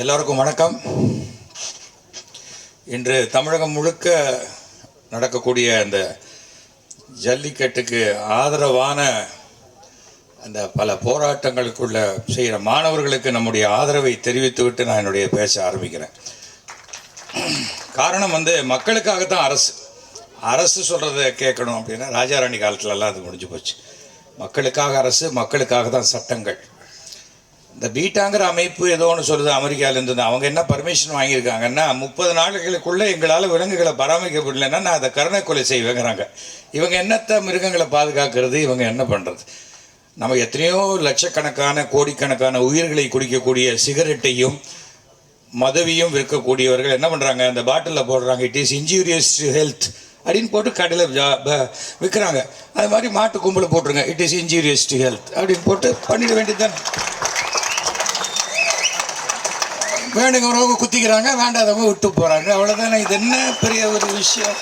எல்லோருக்கும் வணக்கம். இன்று தமிழகம் முழுக்க நடக்கக்கூடிய அந்த ஜல்லிக்கட்டுக்கு ஆதரவான அந்த பல போராட்டங்களுக்குள்ள செய்கிற மாணவர்களுக்கு நம்முடைய ஆதரவை தெரிவித்துவிட்டு நான் என்னுடைய பேச ஆரம்பிக்கிறேன். காரணம் மக்களுக்காகத்தான் அரசு சொல்கிறத கேட்கணும் அப்படின்னா ராஜாராணி காலத்துலலாம் அது முடிஞ்சு போச்சு. மக்களுக்காக அரசு, மக்களுக்காக தான் சட்டங்கள். இந்த பீட்டாங்கிற அமைப்பு ஏதோ ஒன்று சொல்லுது அமெரிக்காவிலேருந்து. அவங்க என்ன பர்மிஷன் வாங்கியிருக்காங்கன்னா 30 நாட்களுக்குள்ளே எங்களால் விலங்குகளை பராமரிக்க முடியலன்னா நான் அதை கருணை கொலை செய்வேங்கிறாங்க. இவங்க என்னத்தை மிருகங்களை பாதுகாக்கிறது? இவங்க என்ன பண்ணுறது? நம்ம எத்தனையோ லட்சக்கணக்கான கோடிக்கணக்கான உயிர்களை குடிக்கக்கூடிய சிகரெட்டையும் மதுவையும் விற்கக்கூடியவர்கள் என்ன பண்ணுறாங்க? அந்த பாட்டிலில் போடுறாங்க it is injurious to health அப்படின்னு போட்டு கடையில் விற்கிறாங்க. அது மாதிரி மாட்டு கும்பலை போட்டுருங்க it is injurious to health அப்படின்னு போட்டு பண்ணிட வேண்டியது தானே. வேணுங்கிறவங்க குத்திக்கிறாங்க, வேண்டாதவங்க விட்டு போகிறாங்க, அவ்வளோதானே. இது என்ன பெரிய ஒரு விஷயம்?